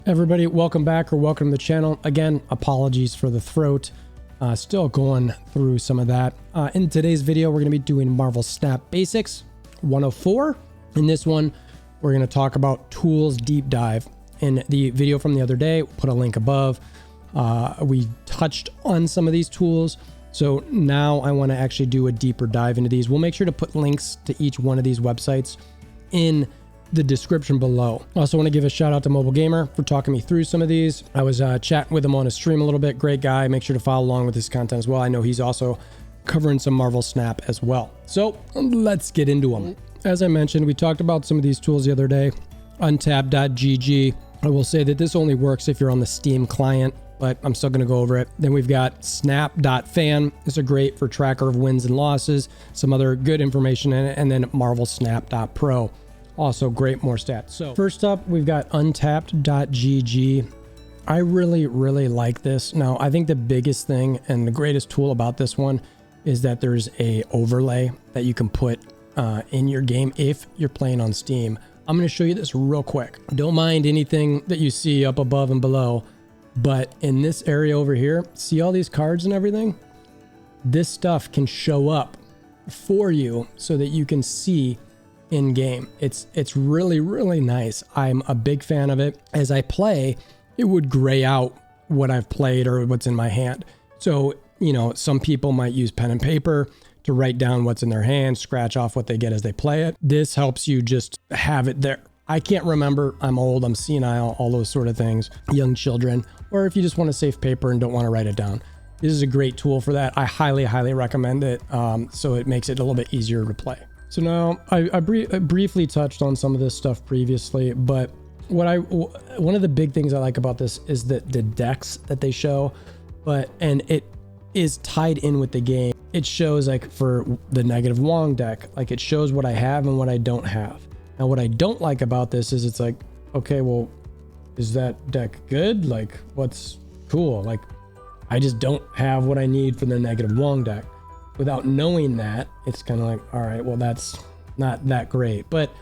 Everybody, welcome back or welcome to the channel. Again, apologies for the throat. Still going through some of that. In today's video, we're going to be doing Marvel Snap Basics 104. In this one, we're going to talk about tools deep dive. In the video from the other day, we'll put a link above. We touched on some of these tools. So now I want to actually do a deeper dive into these. We'll make sure to put links to each one of these websites in the description below. Also want to give a shout out to Mobile Gamer for talking me through some of these. I was chatting with him on his stream a little bit. Great guy. Make sure to follow along with his content as well. I know he's also covering some Marvel Snap as well. So let's get into them. As I mentioned, we talked about some of these tools the other day. Untap.gg. I will say that this only works if you're on the Steam client, but I'm still going to go over it. Then we've got snap.fan. It's a great for tracker of wins and losses, some other good information in it, and then marvelsnap.pro. Also great, more stats. So first up, we've got untapped.gg. I really like this. Now, I think the biggest thing and the greatest tool about this one is that there's a overlay that you can put in your game if you're playing on Steam. I'm going to show you this real quick. Don't mind anything that you see up above and below, but in this area over here, see all these cards and everything? This stuff can show up for you so that you can see in game. It's really nice. I'm a big fan of it. As I play, it would gray out what I've played or what's in my hand. So, you know, some people might use pen and paper to write down what's in their hand, scratch off what they get as they play it. This helps you just have it there. I can't remember. I'm old, I'm senile, all those sort of things. Young children, or if you just want to save paper and don't want to write it down. This is a great tool for that. I highly recommend it. So it makes it a little bit easier to play. So now I briefly touched on some of this stuff previously, but one of the big things I like about this is the decks that they show, and it is tied in with the game. It shows, like, for the negative Wong deck, like, it shows what I have and what I don't have. Now, what I don't like about this is it's like, okay, well, is that deck good? Like, what's cool? Like, I just don't have what I need for the negative Wong deck. Without knowing that, it's kind of like, all right, well, that's not that great. But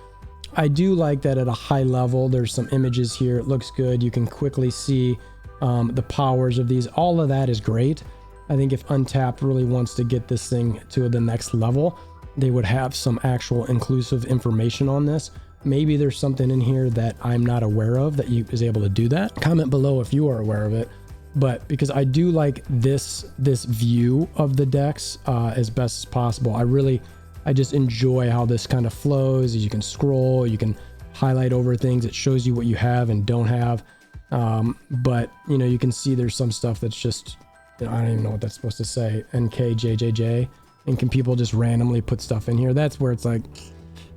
I do like that at a high level. There's some images here. It looks good. You can quickly see the powers of these. All of that is great. I think if Untapped really wants to get this thing to the next level, they would have some actual inclusive information on this. Maybe there's something in here that I'm not aware of that is able to do that. Comment below if you are aware of it. But because I do like this view of the decks as best as possible. I just enjoy how this kind of flows. You can scroll, you can highlight over things. It shows you what you have and don't have. But you know, you can see there's some stuff that's just, you know, I don't even know what that's supposed to say. NKJJJ. And can people just randomly put stuff in here? That's where it's like,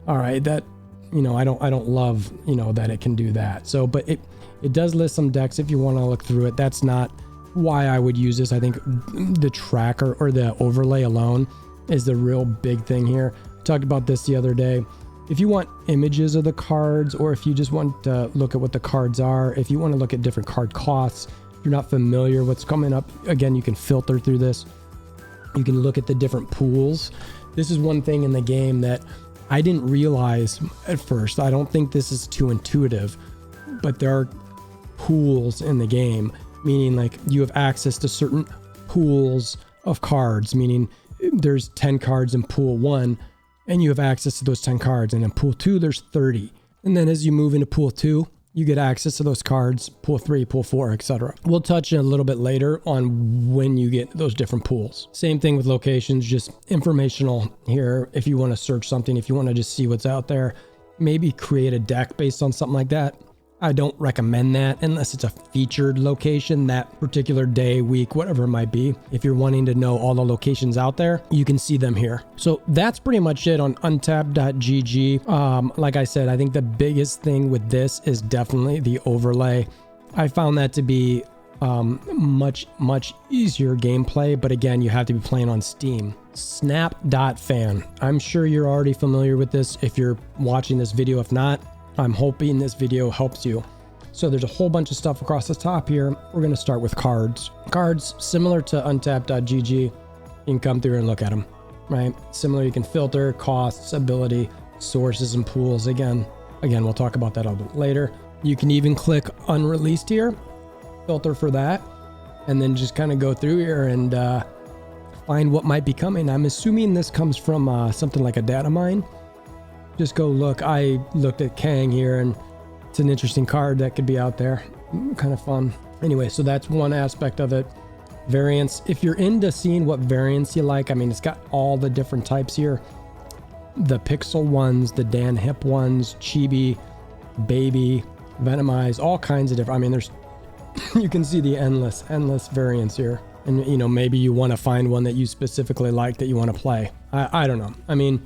all right, that, you know, I don't love, you know, that it can do that. So, but it does list some decks if you want to look through it. That's not why I would use this. I think the tracker or the overlay alone is the real big thing here. I talked about this the other day. If you want images of the cards, or if you just want to look at what the cards are, if you want to look at different card costs, if you're not familiar what's coming up, again, you can filter through this. You can look at the different pools. This is one thing in the game that I didn't realize at first. I don't think this is too intuitive, but there are pools in the game, meaning like you have access to certain pools of cards, meaning there's 10 cards in pool 1 and you have access to those 10 cards, and in pool 2 there's 30, and then as you move into pool 2 you get access to those cards, pool 3, pool 4, etc. We'll touch a little bit later on when you get those different pools. Same thing with locations, just informational here. If you want to search something, if you want to just see what's out there, maybe create a deck based on something like that. I don't recommend that unless it's a featured location that particular day, week, whatever it might be. If you're wanting to know all the locations out there, you can see them here. So that's pretty much it on untapped.gg. Like I said, I think the biggest thing with this is definitely the overlay. I found that to be much easier gameplay, but again, you have to be playing on Steam. Snap.fan. I'm sure you're already familiar with this if you're watching this video. If not, I'm hoping this video helps you. So there's a whole bunch of stuff across the top here. We're going to start with cards. Cards similar to untapped.gg. You can come through and look at them, right? Similar, you can filter costs, ability, sources, and pools. Again, we'll talk about that a little bit later. You can even click unreleased here, filter for that, and then just kind of go through here and find what might be coming. I'm assuming this comes from something like a data mine. Just go look. I looked at Kang here, and it's an interesting card that could be out there. Kind of fun. Anyway, so that's one aspect of it. Variants. If you're into seeing what variants you like, I mean, it's got all the different types here. The pixel ones, the Dan Hip ones, Chibi, Baby, Venomize, all kinds of different. I mean, there's you can see the endless variants here. And you know, maybe you want to find one that you specifically like that you want to play. I don't know. I mean,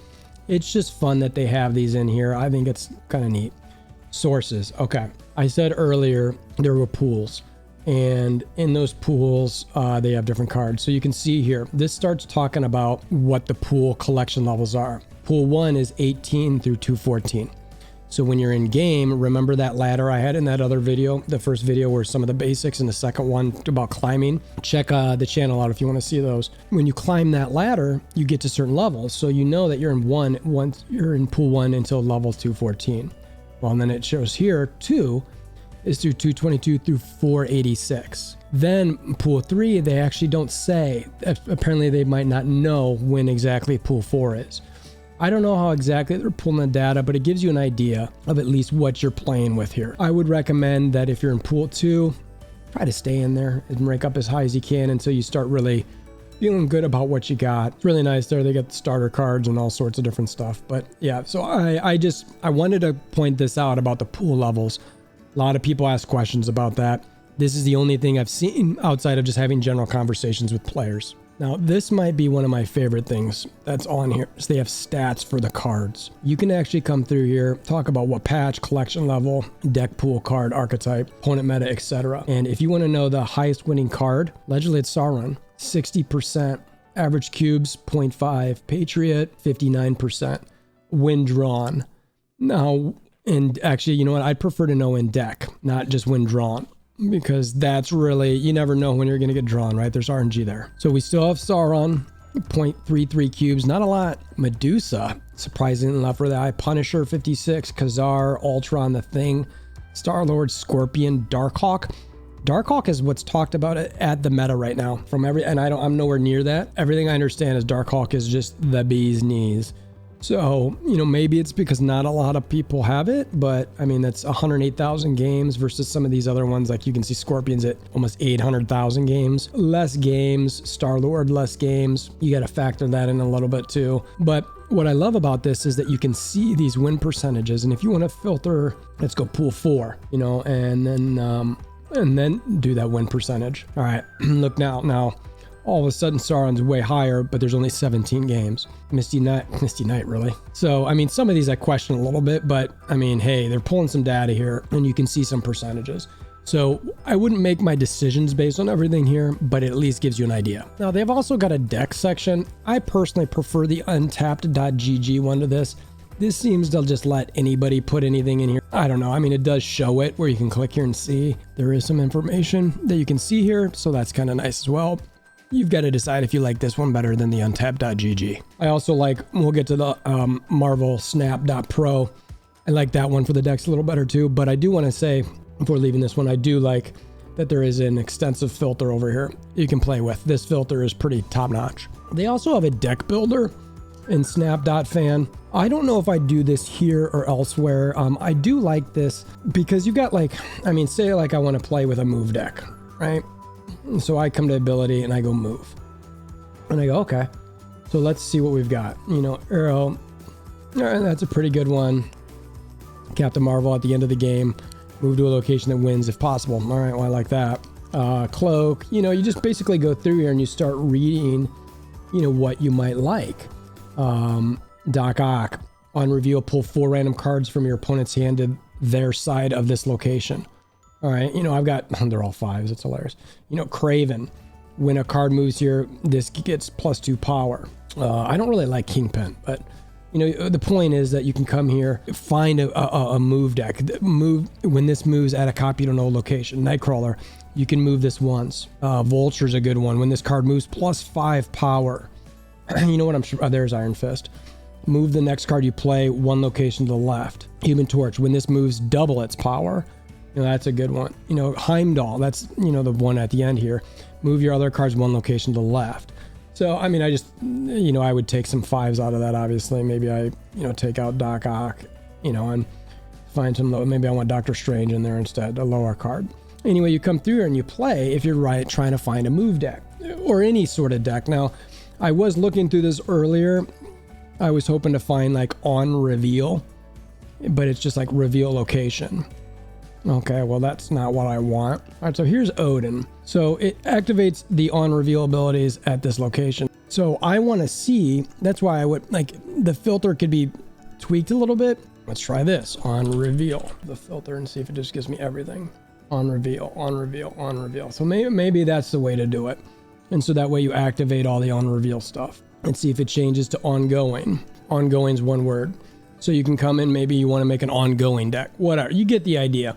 it's just fun that they have these in here. I think it's kind of neat. Sources. Okay. I said earlier there were pools, and in those pools, they have different cards. So you can see here, this starts talking about what the pool collection levels are. Pool 1 is 18 through 214. So when you're in game, remember that ladder I had in that other video, the first video where some of the basics, and the second one about climbing. Check the channel out if you want to see those. When you climb that ladder, you get to certain levels. So you know that you're in once you're in pool 1 until level 214. Well, and then it shows here 2 is through 222 through 486. Then pool 3, they actually don't say. Apparently they might not know when exactly pool 4 is. I don't know how exactly they're pulling the data, but it gives you an idea of at least what you're playing with here. I would recommend that if you're in pool 2, try to stay in there and rank up as high as you can until you start really feeling good about what you got. It's really nice there. They got the starter cards and all sorts of different stuff. But yeah, so I wanted to point this out about the pool levels. A lot of people ask questions about that. This is the only thing I've seen outside of just having general conversations with players. Now, this might be one of my favorite things that's on here, is they have stats for the cards. You can actually come through here, talk about what patch, collection level, deck pool, card, archetype, opponent meta, etc. And if you want to know the highest winning card, allegedly it's Sauron, 60%, average cubes, 0.5, Patriot, 59%, win drawn. Now, and actually, you know what? I'd prefer to know in deck, not just win drawn, because that's really, you never know when you're going to get drawn, right? There's RNG there. So we still have Sauron, 0.33 cubes, not a lot. Medusa, surprisingly enough, really high. Punisher, 56. Khazar, Ultron, the Thing, Star-Lord, Scorpion, Darkhawk. Darkhawk is what's talked about at the meta right now. I'm nowhere near that. Everything I understand is Darkhawk is just the bee's knees. So, you know, maybe it's because not a lot of people have it, but I mean, that's 108,000 games versus some of these other ones. Like you can see Scorpions at almost 800,000 games. Less games, Star-Lord, less games. You got to factor that in a little bit too. But what I love about this is that you can see these win percentages. And if you want to filter, let's go pool 4, you know, and then do that win percentage. All right, look now. All of a sudden Sauron's way higher, but there's only 17 games. Misty Knight really. So, I mean, some of these I question a little bit, but I mean, hey, they're pulling some data here and you can see some percentages. So I wouldn't make my decisions based on everything here, but it at least gives you an idea. Now, they've also got a deck section. I personally prefer the untapped.gg one to this. This seems to just let anybody put anything in here. I don't know. I mean, it does show it where you can click here and see. There is some information that you can see here, so that's kind of nice as well. You've got to decide if you like this one better than the untapped.gg. I also like, we'll get to the marvelsnap.pro. I like that one for the decks a little better too, but I do want to say, before leaving this one, I do like that there is an extensive filter over here you can play with. This filter is pretty top notch. They also have a deck builder in snap.fan. I don't know if I do this here or elsewhere. I do like this because you got like, I mean, say like I want to play with a move deck, right? So I come to ability and I go move. And I go, okay, so let's see what we've got. You know, Arrow, all right, that's a pretty good one. Captain Marvel at the end of the game. Move to a location that wins if possible. All right, well, I like that. Cloak, you know, you just basically go through here and you start reading, you know, what you might like. Doc Ock, on reveal, pull 4 random cards from your opponent's hand to their side of this location. All right, you know, I've got, they're all 5s, it's hilarious. You know, Craven, when a card moves here, this gets +2 power. I don't really like Kingpin, but you know, the point is that you can come here, find a move deck. When this moves at a copy to no location. Nightcrawler, you can move this once. Vulture's a good one. When this card moves, +5 power. You know what I'm sure, there's Iron Fist. Move the next card you play 1 location to the left. Human Torch, when this moves, double its power. That's a good one. Heimdall, that's, the one at the end here. Move your other cards one location to the left. So, I mean, I just, I would take some 5s out of that, obviously. Maybe I, take out Doc Ock, and find some low. Maybe I want Doctor Strange in there instead, a lower card. Anyway, you come through and you play if you're trying to find a move deck or any sort of deck. Now, I was looking through this earlier. I was hoping to find like on reveal, but it's just like reveal location. Okay, well, that's not what I want. All right, so here's Odin. So it activates the on reveal abilities at this location. So I want to see, that's why I would the filter could be tweaked a little bit. Let's try this on reveal the filter and see if it just gives me everything. On reveal, on reveal, on reveal. So maybe that's the way to do it. And so that way you activate all the on reveal stuff and see if it changes to ongoing. Ongoing is one word. So you can come in, maybe you want to make an ongoing deck, whatever. You get the idea.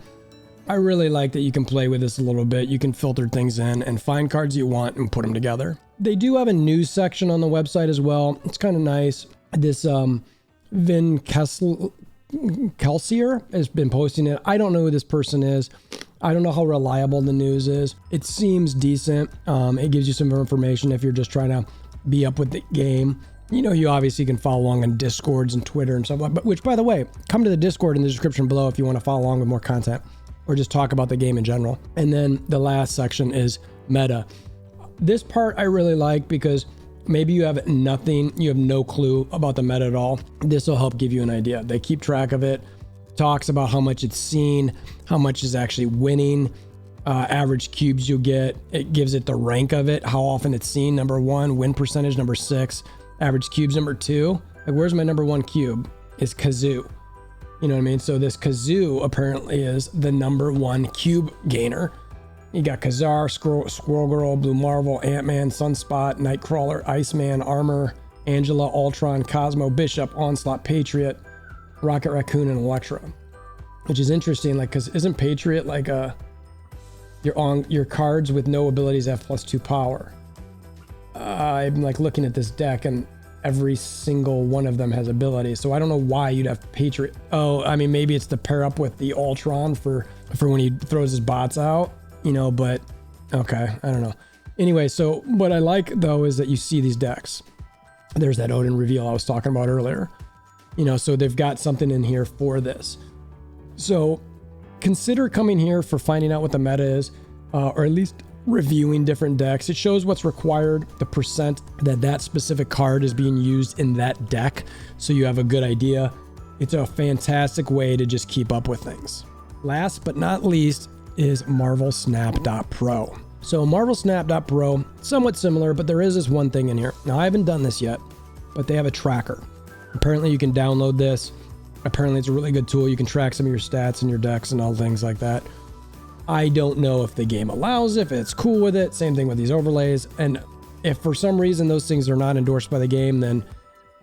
I really like that you can play with this a little bit. You can filter things in and find cards you want and put them together. They do have a news section on the website as well. It's kind of nice. This Vin Kelsier has been posting it. I don't know who this person is. I don't know how reliable the news is. It seems decent. It gives you some information if you're just trying to be up with the game. You obviously can follow along on Discords and Twitter and stuff like that, which, by the way, come to the Discord in the description below if you want to follow along with more content or just talk about the game in general. And then the last section is meta. This part I really like because maybe you have nothing, you have no clue about the meta at all. This will help give you an idea. They keep track of it, talks about how much it's seen, how much is actually winning, average cubes you get. It gives it the rank of it, how often it's seen, number 1, win percentage, number 6, average cubes, number 2. Where's my number 1 cube? Is Kazoo. You know what I mean? So this Kazoo apparently is the number 1 cube gainer. You got Kazar, Squirrel Girl, Blue Marvel, Ant-Man, Sunspot, Nightcrawler, Iceman, Armor, Angela, Ultron, Cosmo, Bishop, Onslaught, Patriot, Rocket Raccoon, and Electra. Which is interesting, because isn't Patriot your cards with no abilities have +2 power? I'm looking at this deck and every single one of them has abilities. So I don't know why you'd have Patriot. Oh, I mean, maybe it's to pair up with the Ultron for when he throws his bots out, but okay, I don't know. Anyway, so what I like though is that you see these decks. There's that Odin reveal I was talking about earlier. So they've got something in here for this. So consider coming here for finding out what the meta is, or at least reviewing different decks. It shows what's required, the percent that specific card is being used in that deck, so you have a good idea. It's a fantastic way to just keep up with things. Last but not least is marvelsnap.pro. So marvelsnap.pro, somewhat similar, but there is this one thing in here. Now I haven't done this yet, but they have a tracker. Apparently you can download this. Apparently it's a really good tool. You can track some of your stats and your decks and all things like that. I don't know if the game allows it, if it's cool with it. Same thing with these overlays. And if for some reason those things are not endorsed by the game, then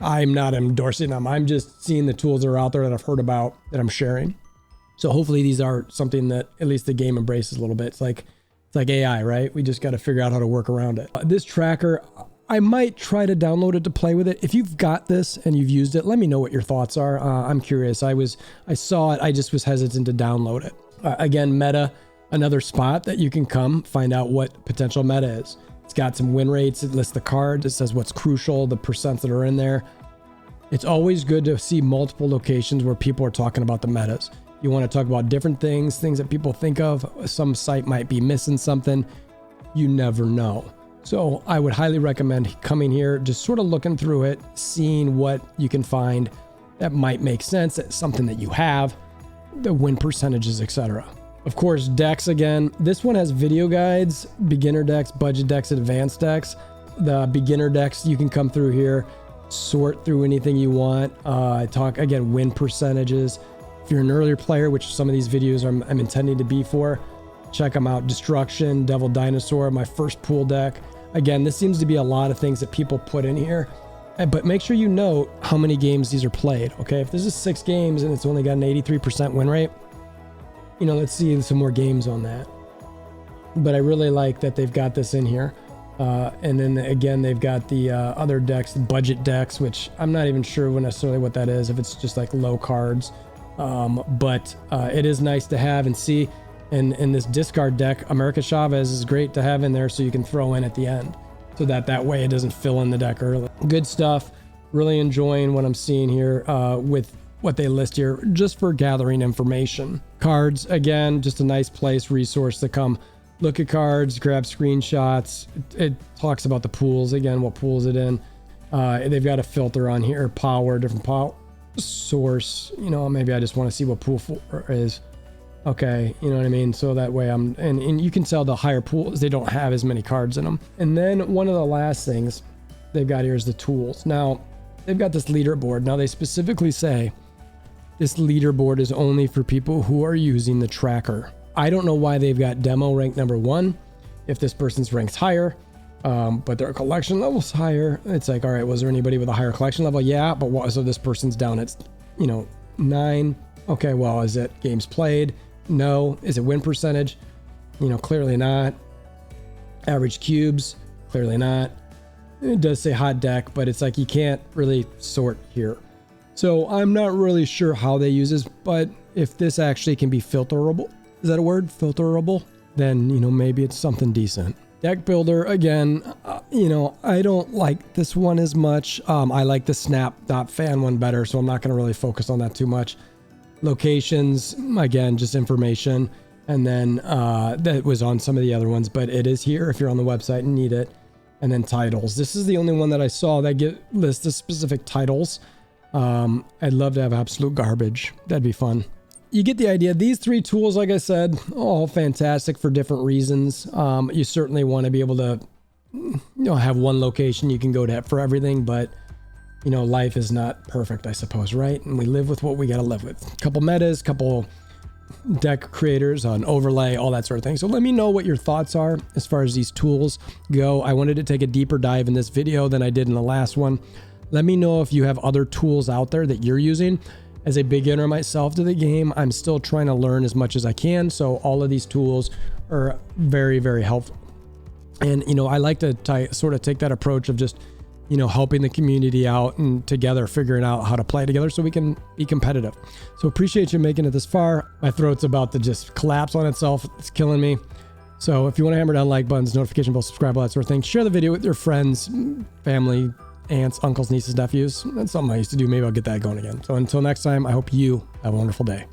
I'm not endorsing them. I'm just seeing the tools that are out there that I've heard about that I'm sharing. So hopefully these are something that at least the game embraces a little bit. It's like AI, right? We just got to figure out how to work around it. This tracker, I might try to download it to play with it. If you've got this and you've used it, let me know what your thoughts are. I'm curious. I saw it. I just was hesitant to download it. Again, meta, another spot that you can come find out what potential meta is. It's got some win rates. It lists the cards. It says what's crucial, the percents that are in there. It's always good to see multiple locations where people are talking about the metas. You want to talk about different things that people think of. Some site might be missing something. You never know. So I would highly recommend coming here, just sort of looking through it, seeing what you can find that might make sense, something that you have, the win percentages, etc. Of course, decks again. This one has video guides, beginner decks, budget decks, advanced decks. The beginner decks, you can come through here, sort through anything you want. Talk again, win percentages. If you're an earlier player, which some of these videos I'm intending to be for, check them out. Destruction, Devil Dinosaur, my first pool deck. Again, this seems to be a lot of things that people put in here, but make sure you note how many games these are played. Okay, if this is 6 games and it's only got an 83% win rate, let's see some more games on that. But I really like that they've got this in here. And then again, they've got the other decks, the budget decks, which I'm not even sure necessarily what that is, if it's just like low cards. But it is nice to have and see. And in this discard deck, America Chavez is great to have in there so you can throw in at the end. So that way it doesn't fill in the deck early. Good stuff. Really enjoying what I'm seeing here with what they list here just for gathering information. Cards, again, just a nice resource to come look at cards, grab screenshots. It talks about the pools, again, what pools it in. They've got a filter on here, power, different power source. You know, maybe I just want to see what pool 4 is. Okay, you know what I mean? So that way and you can tell the higher pools, they don't have as many cards in them. And then one of the last things they've got here is the tools. Now, they've got this leaderboard. Now, they specifically say this leaderboard is only for people who are using the tracker. I don't know why they've got demo ranked number 1, if this person's ranks higher, but their collection level's higher. It's like, all right, was there anybody with a higher collection level? Yeah, but what, so this person's down at, 9. Okay, well, is it games played? No. Is it win percentage? Clearly not. Average cubes? Clearly not. It does say hot deck, but it's like you can't really sort here. So I'm not really sure how they use this, but if this actually can be filterable, is that a word? Filterable? Then, maybe it's something decent. Deck builder, again, I don't like this one as much. I like the snap.fan one better, so I'm not going to really focus on that too much. Locations, again, just information. And then that was on some of the other ones, but it is here if you're on the website and need it. And then titles. This is the only one that I saw that lists the specific titles. I'd love to have absolute garbage. That'd be fun. You get the idea. These 3 tools, like I said, all fantastic for different reasons. You certainly want to be able to, have one location you can go to for everything, but life is not perfect, I suppose, right? And we live with what we got to live with. Couple metas, couple deck creators on overlay, all that sort of thing. So let me know what your thoughts are as far as these tools go. I wanted to take a deeper dive in this video than I did in the last one. Let me know if you have other tools out there that you're using. As a beginner myself to the game, I'm still trying to learn as much as I can. So all of these tools are very, very helpful. And, I like to sort of take that approach of just, helping the community out and together figuring out how to play together so we can be competitive. So appreciate you making it this far. My throat's about to just collapse on itself. It's killing me. So if you want to hammer down like buttons, notification bell, subscribe, all that sort of thing, share the video with your friends, family, aunts, uncles, nieces, nephews. That's something I used to do. Maybe I'll get that going again. So until next time, I hope you have a wonderful day.